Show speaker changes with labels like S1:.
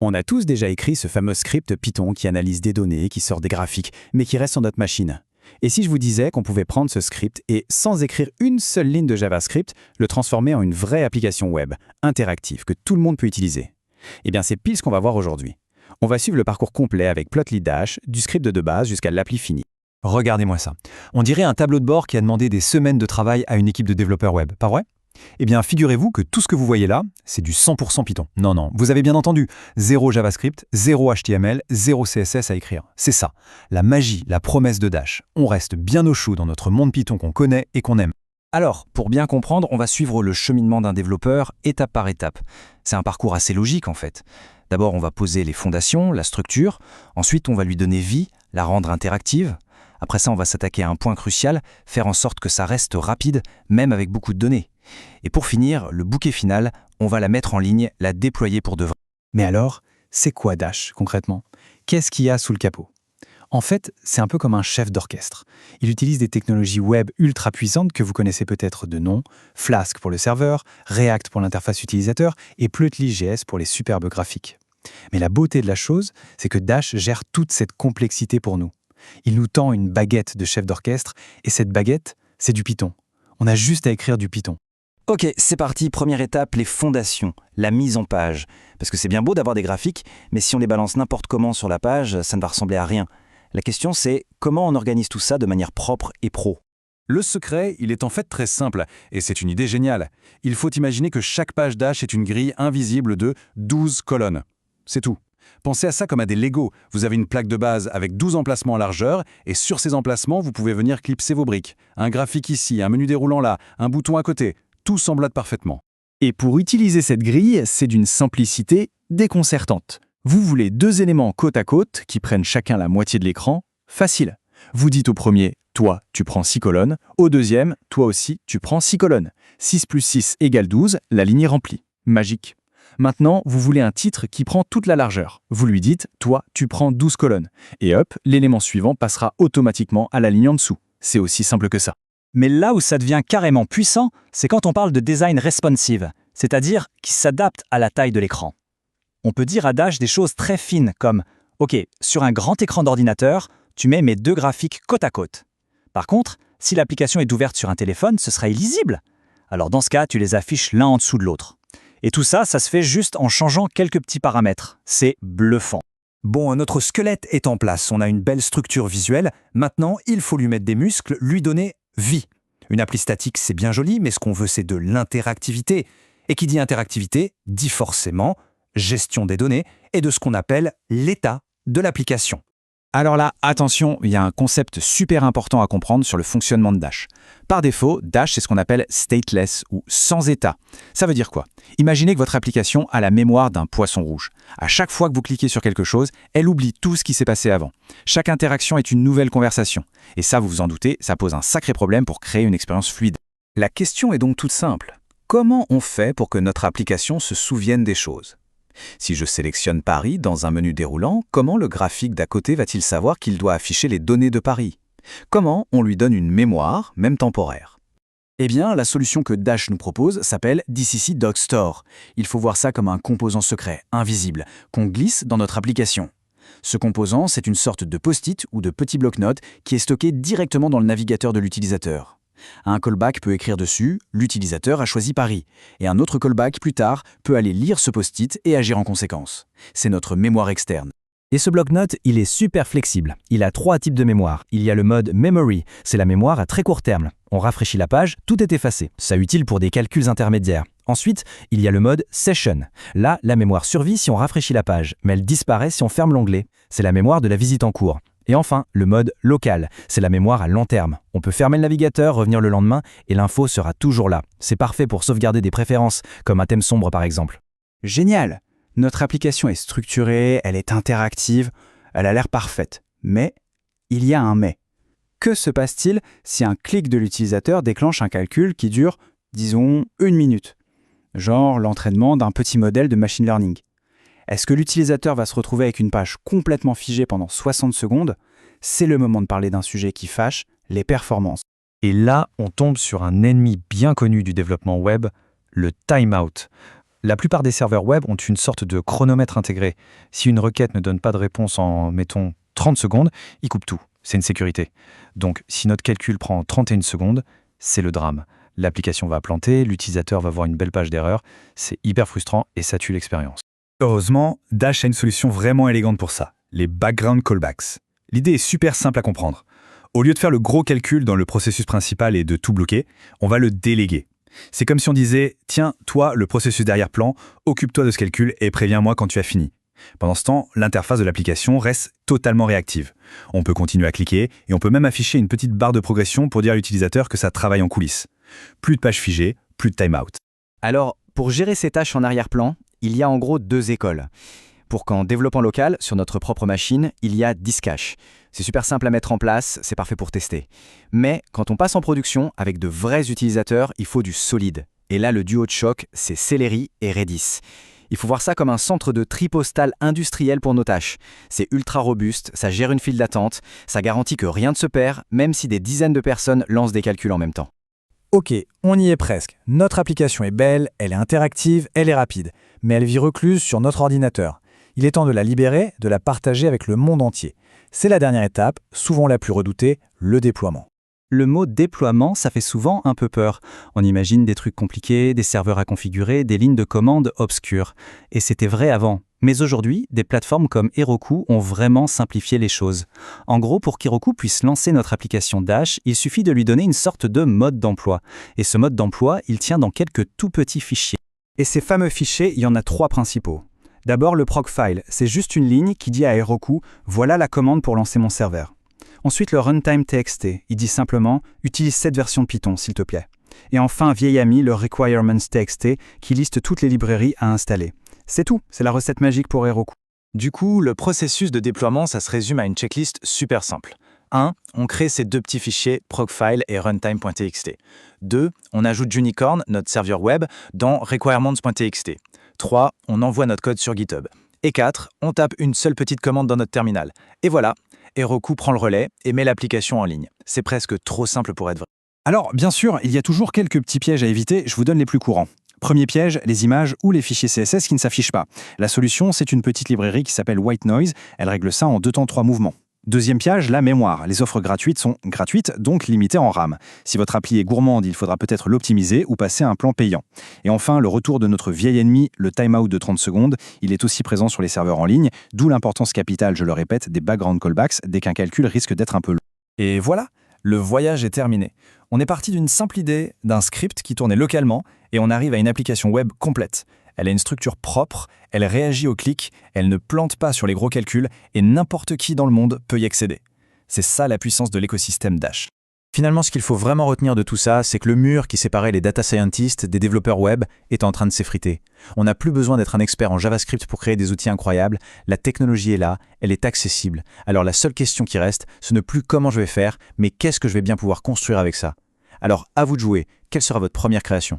S1: On a tous déjà écrit ce fameux script Python qui analyse des données, qui sort des graphiques, mais qui reste sur notre machine. Et si je vous disais qu'on pouvait prendre ce script et, sans écrire une seule ligne de JavaScript, le transformer en une vraie application web, interactive, que tout le monde peut utiliser? Eh bien, c'est pile ce qu'on va voir aujourd'hui. On va suivre le parcours complet avec Plotly Dash, du script de base jusqu'à l'appli finie.
S2: Regardez-moi ça. On dirait un tableau de bord qui a demandé des semaines de travail à une équipe de développeurs web, pas vrai? Eh bien, figurez-vous que tout ce que vous voyez là, c'est du 100% Python. Non, vous avez bien entendu. Zéro JavaScript, zéro HTML, zéro CSS à écrire. C'est ça, la magie, la promesse de Dash. On reste bien au chaud dans notre monde Python qu'on connaît et qu'on aime.
S3: Alors, pour bien comprendre, on va suivre le cheminement d'un développeur étape par étape. C'est un parcours assez logique en fait. D'abord, on va poser les fondations, la structure. Ensuite, on va lui donner vie, la rendre interactive. Après ça, on va s'attaquer à un point crucial, faire en sorte que ça reste rapide, même avec beaucoup de données. Et pour finir, le bouquet final, on va la mettre en ligne, la déployer pour de vrai.
S1: Mais alors, c'est quoi Dash concrètement? Qu'est-ce qu'il y a sous le capot? En fait, c'est un peu comme un chef d'orchestre. Il utilise des technologies web ultra puissantes que vous connaissez peut-être de nom, Flask pour le serveur, React pour l'interface utilisateur et Plotly.js pour les superbes graphiques. Mais la beauté de la chose, c'est que Dash gère toute cette complexité pour nous. Il nous tend une baguette de chef d'orchestre et cette baguette, c'est du Python. On a juste à écrire du Python.
S3: Ok, c'est parti, première étape, les fondations, la mise en page. Parce que c'est bien beau d'avoir des graphiques, mais si on les balance n'importe comment sur la page, ça ne va ressembler à rien. La question c'est comment on organise tout ça de manière propre et pro.
S4: Le secret, il est en fait très simple, et c'est une idée géniale. Il faut imaginer que chaque page Dash est une grille invisible de 12 colonnes. C'est tout. Pensez à ça comme à des Lego. Vous avez une plaque de base avec 12 emplacements en largeur, et sur ces emplacements, vous pouvez venir clipser vos briques. Un graphique ici, un menu déroulant là, un bouton à côté. Tout s'emboîte parfaitement.
S1: Et pour utiliser cette grille, c'est d'une simplicité déconcertante. Vous voulez deux éléments côte à côte qui prennent chacun la moitié de l'écran? Facile. Vous dites au premier, toi, tu prends 6 colonnes. Au deuxième, toi aussi, tu prends 6 colonnes. 6 plus 6 égale 12, la ligne est remplie. Magique. Maintenant, vous voulez un titre qui prend toute la largeur. Vous lui dites, toi, tu prends 12 colonnes. Et hop, l'élément suivant passera automatiquement à la ligne en dessous. C'est aussi simple que ça.
S5: Mais là où ça devient carrément puissant, c'est quand on parle de design responsive, c'est-à-dire qui s'adapte à la taille de l'écran. On peut dire à Dash des choses très fines comme « Ok, sur un grand écran d'ordinateur, tu mets mes deux graphiques côte à côte. Par contre, si l'application est ouverte sur un téléphone, ce sera illisible. Alors dans ce cas, tu les affiches l'un en dessous de l'autre. Et tout ça, ça se fait juste en changeant quelques petits paramètres. C'est bluffant.
S2: Bon, notre squelette est en place, on a une belle structure visuelle. Maintenant, il faut lui mettre des muscles, lui donner vie. Une appli statique, c'est bien joli, mais ce qu'on veut, c'est de l'interactivité. Et qui dit interactivité, dit forcément gestion des données et de ce qu'on appelle l'état de l'application.
S1: Alors là, attention, il y a un concept super important à comprendre sur le fonctionnement de Dash. Par défaut, Dash, c'est ce qu'on appelle stateless ou sans état. Ça veut dire quoi? Imaginez que votre application a la mémoire d'un poisson rouge. À chaque fois que vous cliquez sur quelque chose, elle oublie tout ce qui s'est passé avant. Chaque interaction est une nouvelle conversation. Et ça, vous vous en doutez, ça pose un sacré problème pour créer une expérience fluide. La question est donc toute simple. Comment on fait pour que notre application se souvienne des choses? Si je sélectionne Paris dans un menu déroulant, comment le graphique d'à côté va-t-il savoir qu'il doit afficher les données de Paris? Comment on lui donne une mémoire, même temporaire? Eh bien, la solution que Dash nous propose s'appelle DCC Doc Store. Il faut voir ça comme un composant secret, invisible, qu'on glisse dans notre application. Ce composant, c'est une sorte de post-it ou de petit bloc-notes qui est stocké directement dans le navigateur de l'utilisateur. Un callback peut écrire dessus « L'utilisateur a choisi Paris » et un autre callback plus tard peut aller lire ce post-it et agir en conséquence. C'est notre mémoire externe.
S5: Et ce bloc-notes, il est super flexible. Il a 3 types de mémoire. Il y a le mode Memory, c'est la mémoire à très court terme. On rafraîchit la page, tout est effacé. Ça utile pour des calculs intermédiaires. Ensuite, il y a le mode Session. Là, la mémoire survit si on rafraîchit la page, mais elle disparaît si on ferme l'onglet. C'est la mémoire de la visite en cours. Et enfin, le mode local, c'est la mémoire à long terme. On peut fermer le navigateur, revenir le lendemain, et l'info sera toujours là. C'est parfait pour sauvegarder des préférences, comme un thème sombre par exemple.
S1: Génial! Notre application est structurée, elle est interactive, elle a l'air parfaite. Mais il y a un mais. Que se passe-t-il si un clic de l'utilisateur déclenche un calcul qui dure, disons, 1 minute? Genre l'entraînement d'un petit modèle de machine learning. Est-ce que l'utilisateur va se retrouver avec une page complètement figée pendant 60 secondes? C'est le moment de parler d'un sujet qui fâche, les performances.
S2: Et là, on tombe sur un ennemi bien connu du développement web, le timeout. La plupart des serveurs web ont une sorte de chronomètre intégré. Si une requête ne donne pas de réponse en, mettons, 30 secondes, il coupe tout. C'est une sécurité. Donc, si notre calcul prend 31 secondes, c'est le drame. L'application va planter, l'utilisateur va voir une belle page d'erreur. C'est hyper frustrant et ça tue l'expérience. Heureusement, Dash a une solution vraiment élégante pour ça, les background callbacks. L'idée est super simple à comprendre. Au lieu de faire le gros calcul dans le processus principal et de tout bloquer, on va le déléguer. C'est comme si on disait « Tiens, toi, le processus d'arrière-plan, occupe-toi de ce calcul et préviens-moi quand tu as fini ». Pendant ce temps, l'interface de l'application reste totalement réactive. On peut continuer à cliquer et on peut même afficher une petite barre de progression pour dire à l'utilisateur que ça travaille en coulisses. Plus de pages figées, plus de timeout.
S3: Alors, pour gérer ces tâches en arrière-plan, il y a en gros 2 écoles. Pour qu'en développant local, sur notre propre machine, il y a Diskash. C'est super simple à mettre en place, c'est parfait pour tester. Mais quand on passe en production, avec de vrais utilisateurs, il faut du solide. Et là, le duo de choc, c'est Celery et Redis. Il faut voir ça comme un centre de tri postal industriel pour nos tâches. C'est ultra robuste, ça gère une file d'attente, ça garantit que rien ne se perd, même si des dizaines de personnes lancent des calculs en même temps.
S5: Ok, on y est presque. Notre application est belle, elle est interactive, elle est rapide. Mais elle vit recluse sur notre ordinateur. Il est temps de la libérer, de la partager avec le monde entier. C'est la dernière étape, souvent la plus redoutée, le déploiement.
S2: Le mot déploiement, ça fait souvent un peu peur. On imagine des trucs compliqués, des serveurs à configurer, des lignes de commande obscures. Et c'était vrai avant. Mais aujourd'hui, des plateformes comme Heroku ont vraiment simplifié les choses. En gros, pour qu'Heroku puisse lancer notre application Dash, il suffit de lui donner une sorte de mode d'emploi. Et ce mode d'emploi, il tient dans quelques tout petits fichiers. Et ces fameux fichiers, il y en a 3 principaux. D'abord, le procfile, c'est juste une ligne qui dit à Heroku « Voilà la commande pour lancer mon serveur ». Ensuite, le runtime.txt, il dit simplement « Utilise cette version de Python, s'il te plaît ». Et enfin, vieil ami, le requirements.txt, qui liste toutes les librairies à installer. C'est tout, c'est la recette magique pour Heroku.
S1: Du coup, le processus de déploiement, ça se résume à une checklist super simple. 1. On crée ces 2 petits fichiers procfile et runtime.txt. 2. On ajoute Junicorn, notre serveur web, dans requirements.txt. 3. On envoie notre code sur GitHub. Et 4. On tape une seule petite commande dans notre terminal. Et voilà, Heroku prend le relais et met l'application en ligne. C'est presque trop simple pour être vrai.
S4: Alors, bien sûr, il y a toujours quelques petits pièges à éviter, je vous donne les plus courants. Premier piège, les images ou les fichiers CSS qui ne s'affichent pas. La solution, c'est une petite librairie qui s'appelle White Noise, elle règle ça en 2 temps 3 mouvements. Deuxième piège, la mémoire. Les offres gratuites sont gratuites, donc limitées en RAM. Si votre appli est gourmande, il faudra peut-être l'optimiser ou passer à un plan payant. Et enfin, le retour de notre vieil ennemi, le timeout de 30 secondes, il est aussi présent sur les serveurs en ligne, d'où l'importance capitale, je le répète, des background callbacks dès qu'un calcul risque d'être un peu long.
S2: Et voilà, le voyage est terminé. On est parti d'une simple idée, d'un script qui tournait localement, et on arrive à une application web complète. Elle a une structure propre, elle réagit aux clics, elle ne plante pas sur les gros calculs, et n'importe qui dans le monde peut y accéder. C'est ça la puissance de l'écosystème Dash.
S5: Finalement, ce qu'il faut vraiment retenir de tout ça, c'est que le mur qui séparait les data scientists des développeurs web est en train de s'effriter. On n'a plus besoin d'être un expert en JavaScript pour créer des outils incroyables. La technologie est là, elle est accessible. Alors la seule question qui reste, ce n'est plus comment je vais faire, mais qu'est-ce que je vais bien pouvoir construire avec ça. Alors à vous de jouer, quelle sera votre première création ?